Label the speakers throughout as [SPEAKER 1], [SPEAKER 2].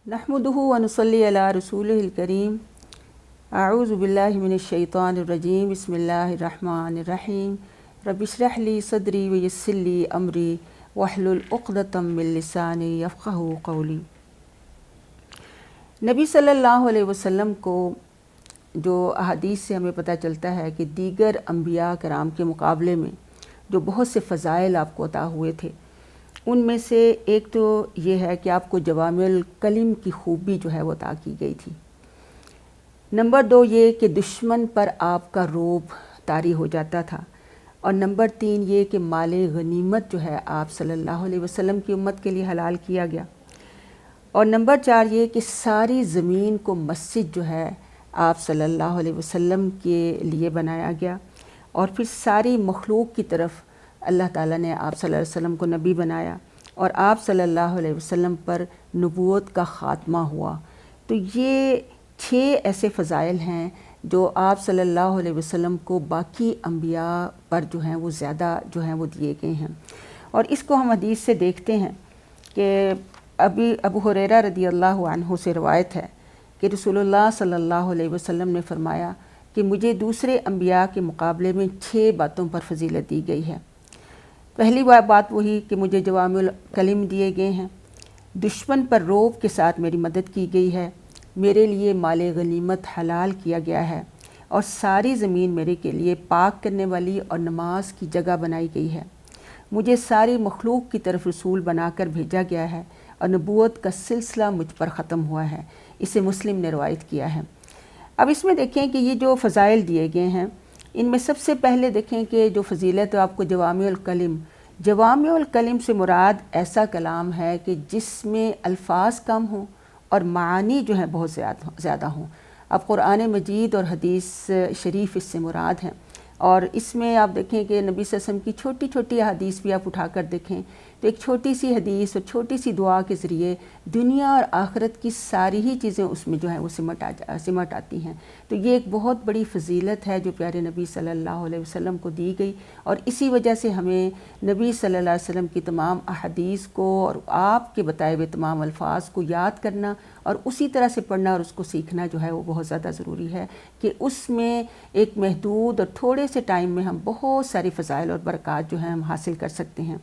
[SPEAKER 1] नहमदुहु व नुसल्ली अला रसूलिहिल करीम। अऊज़ु बिल्लाहि मिनश शैतानिर रजीम। बिस्मिल्लाहिर रहमानिर रहीम। रब्बि इश्रह ली सदरी व यस्सिर ली अमरी वहलुल उक़दतम मिन लिसानी यफ़क़हू क़ौली। नबी सल्लल्लाहु अलैहि वसल्लम को जो अहादीस से हमें पता चलता है कि दीगर अम्बिया कराम के मुकाबले में जो बहुत से फ़ज़ाइल आपको अता हुए थे, उनमें से एक तो ये है कि आपको जवामिल कलिम की खूबी जो है वो अता की गई थी। नंबर 2 ये कि दुश्मन पर आपका रोब तारी हो जाता था। और नंबर 3 ये कि माले गनीमत जो है आप सल्लल्लाहु अलैहि वसल्लम की उम्मत के लिए हलाल किया गया। और नंबर 4 ये कि सारी ज़मीन को मस्जिद जो है आप सल्लल्लाहु अलैहि वसल्लम के लिए बनाया गया। और फिर सारी मखलूक की तरफ अल्लाह ताला ने आप सल्लल्लाहु अलैहि वसल्लम को नबी बनाया और आप सल्लल्लाहु अलैहि वसल्लम पर नबूवत का ख़ात्मा हुआ। तो ये 6 ऐसे फ़ज़ाइल हैं जो आप सल्लल्लाहु अलैहि वसल्लम को बाकी अम्बिया पर जो हैं वो ज़्यादा जो हैं वो दिए गए हैं। और इसको हम हदीस से देखते हैं कि अबू हुरैरा रदियल्लाहु अन्हु से रवायत है कि रसूलुल्लाह सल्लल्लाहु अलैहि वसल्लम ने फ़रमाया कि मुझे दूसरे अम्बिया के मुकाबले में 6 बातों पर फजीलत दी गई है। पहली बात वही कि मुझे जवामिल कलिम दिए गए हैं, दुश्मन पर रोब के साथ मेरी मदद की गई है, मेरे लिए माले गनीमत हलाल किया गया है और सारी ज़मीन मेरे के लिए पाक करने वाली और नमाज की जगह बनाई गई है। मुझे सारी मखलूक की तरफ रसूल बनाकर भेजा गया है और नबूवत का सिलसिला मुझ पर ख़त्म हुआ है। इसे मुस्लिम ने रवायत किया है। अब इसमें देखें कि ये जो फ़ज़ाइल दिए गए हैं, इनमें सबसे पहले देखें कि जो फजीलत है आपको जवामिउल कलिम। जवामिउल कलिम से मुराद ऐसा कलाम है कि जिसमें अल्फाज कम हों और मानी जो है बहुत ज़्यादा हों। अब कुरान मजीद और हदीस शरीफ इससे मुराद हैं। और इसमें आप देखें कि नबी सल्लल्लाहु अलैहि वसल्लम की छोटी छोटी हदीस भी आप उठा कर देखें तो एक छोटी सी हदीस और छोटी सी दुआ के ज़रिए दुनिया और आखिरत की सारी ही चीज़ें उसमें जो है वो सिमट आती हैं। तो ये एक बहुत बड़ी फजीलत है जो प्यारे नबी सल्लल्लाहु अलैहि वसल्लम को दी गई। और इसी वजह से हमें नबी सल्लल्लाहु अलैहि वसल्लम की तमाम अहादीस को और आपके बताए हुए तमाम अल्फाज को याद करना और उसी तरह से पढ़ना और उसको सीखना जो है वो बहुत ज़्यादा ज़रूरी है कि उसमें एक महदूद और थोड़े से टाइम में हम बहुत सारी फ़ज़ाइल और बरक़ात जो है हम हासिल कर सकते हैं।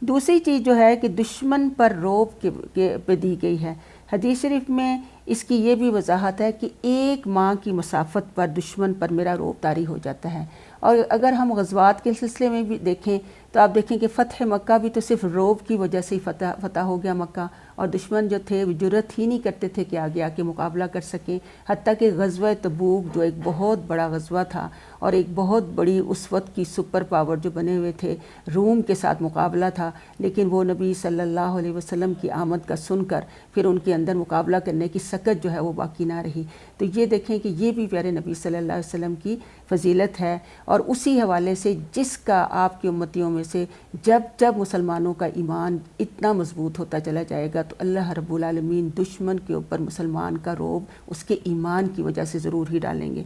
[SPEAKER 1] दूसरी चीज़ जो है कि दुश्मन पर रोब पे दी गई है। हदीस शरीफ में इसकी ये भी वजाहत है कि 1 माह की मसाफत पर दुश्मन पर मेरा रोब तारी हो जाता है। और अगर हम ग़ज़वात के सिलसिले में भी देखें तो आप देखें कि फ़तह मक्का भी तो सिर्फ रोब की वजह से ही फ़तह हो गया मक्का। और दुश्मन जो थे वो जुर्रत ही नहीं करते थे कि आगे आके मुकाबला कर सकें। हत्ता कि ग़ज़वा तबूक जो एक बहुत बड़ा ग़ज़वा था और एक बहुत बड़ी उस वक्त की सुपर पावर जो बने हुए थे रूम के साथ मुकाबला था, लेकिन वो नबी सल्लल्लाहु अलैहि वसल्लम की आमद का सुनकर फिर उनके अंदर मुकाबला करने की सकत जो है वो बाकी ना रही। तो ये देखें कि ये भी प्यारे नबी सल्लल्लाहु अलैहि वसल्लम की फ़जीलत है। और उसी हवाले से जिसका आपकी उम्मतियों में से जब मुसलमानों का ईमान इतना मजबूत होता चला जाएगा तो अल्लाह रब्बुल आलमीन दुश्मन के ऊपर मुसलमान का रोब उसके ईमान की वजह से ज़रूर ही डालेंगे।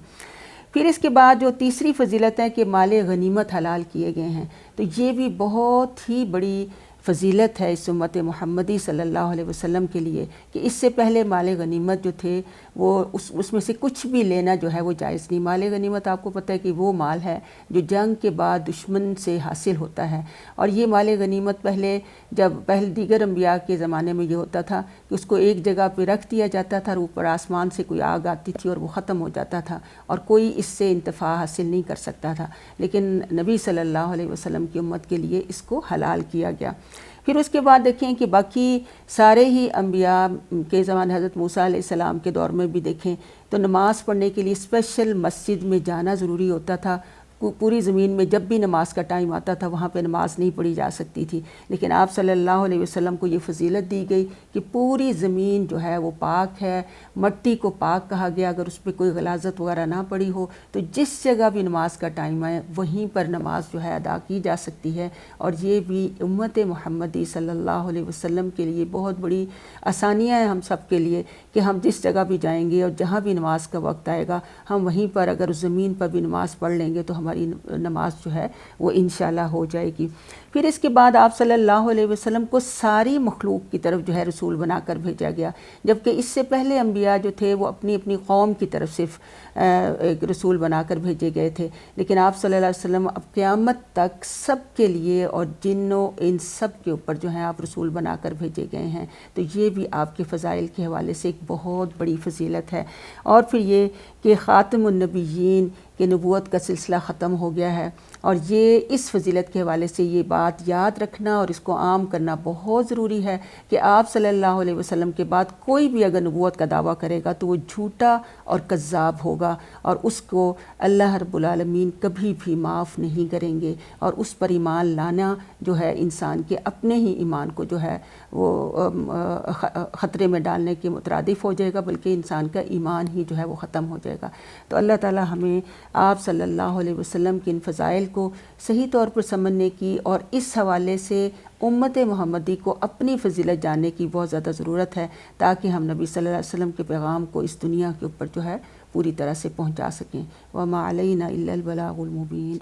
[SPEAKER 1] फिर इसके बाद जो तीसरी फजीलत है कि माले गनीमत हलाल किए गए हैं, तो ये भी बहुत ही बड़ी फ़जीलत है इस उम्मत मुहम्मदी सल्लल्लाहु अलैहि वसल्लम के लिए कि इससे पहले माले गनीमत जो थे वो उसमें से कुछ भी लेना जो है वो जायज़ नहीं। माले गनीमत आपको पता है कि वो माल है जो जंग के बाद दुश्मन से हासिल होता है। और ये माले गनीमत पहले दीगर अम्बिया के ज़माने में ये होता था कि उसको एक जगह पर रख दिया जाता था और ऊपर आसमान से कोई आग आती थी और वो ख़त्म हो जाता था और कोई इससे इंतफ़ा हासिल नहीं कर सकता था। लेकिन नबी सल्लल्लाहु अलैहि वसल्लम की उम्मत के लिए इसको हलाल किया गया। फिर उसके बाद देखें कि बाकी सारे ही अम्बिया के ज़माने हज़रत मूसा अलैहिस्सलाम के दौर में भी देखें तो नमाज़ पढ़ने के लिए स्पेशल मस्जिद में जाना ज़रूरी होता था। पूरी ज़मीन में जब भी नमाज का टाइम आता था वहाँ पे नमाज नहीं पढ़ी जा सकती थी, लेकिन आप सल्लल्लाहु अलैहि वसल्लम को ये फजीलत दी गई कि पूरी ज़मीन जो है वो पाक है। मट्टी को पाक कहा गया, अगर उस पर कोई गलाज़त वगैरह ना पड़ी हो तो जिस जगह भी नमाज का टाइम है वहीं पर नमाज जो है अदा की जा सकती है। और ये भी उम्मत मुहम्मदी सल्लल्लाहु अलैहि वसल्लम के लिए बहुत बड़ी आसानियाँ हैं हम सब के लिए कि हम जिस जगह भी जाएंगे और जहाँ भी नमाज का वक्त आएगा हम वहीं पर अगर उस ज़मीन पर भी नमाज़ पढ़ लेंगे तो हमारी ہماری نماز جو ہے وہ انشاءاللہ ہو جائے گی۔ پھر اس کے بعد آپ صلی اللہ علیہ وسلم کو ساری مخلوق کی طرف جو ہے رسول بنا کر بھیجا گیا، جبکہ اس سے پہلے انبیاء جو تھے وہ اپنی اپنی قوم کی طرف صرف ایک رسول بنا کر بھیجے گئے تھے، لیکن آپ صلی اللہ علیہ وسلم اب قیامت تک سب کے لیے اور جنوں ان سب کے اوپر جو ہیں آپ رسول بنا کر بھیجے گئے ہیں۔ تو یہ بھی آپ کے فضائل کے حوالے سے ایک بہت بڑی فضیلت ہے۔ اور پھر یہ کہ خاتم النبیین کہ نبوت کا سلسلہ ختم ہو گیا ہے، اور یہ اس فضیلت کے حوالے سے یہ بات یاد رکھنا اور اس کو عام کرنا بہت ضروری ہے کہ آپ صلی اللہ علیہ وسلم کے بعد کوئی بھی اگر نبوت کا دعویٰ کرے گا تو وہ جھوٹا اور کذاب ہوگا، اور اس کو اللہ رب العالمین کبھی بھی معاف نہیں کریں گے، اور اس پر ایمان لانا جو ہے انسان کے اپنے ہی ایمان کو جو ہے وہ خطرے میں ڈالنے کے مترادف ہو جائے گا، بلکہ انسان کا ایمان ہی جو ہے وہ ختم ہو جائے گا۔ تو اللہ تعالی ہمیں آپ صلی اللہ علیہ وسلم کے ان فضائل کو صحیح طور پر سمجھنے کی اور اس حوالے سے امت محمدی کو اپنی فضیلت جاننے کی بہت زیادہ ضرورت ہے، تاکہ ہم نبی صلی اللہ علیہ وسلم کے پیغام کو اس دنیا کے اوپر جو ہے پوری طرح سے پہنچا سکیں۔ وَمَا عَلَيْنَا إِلَّا الْبَلَاغُ الْمُبِينُ۔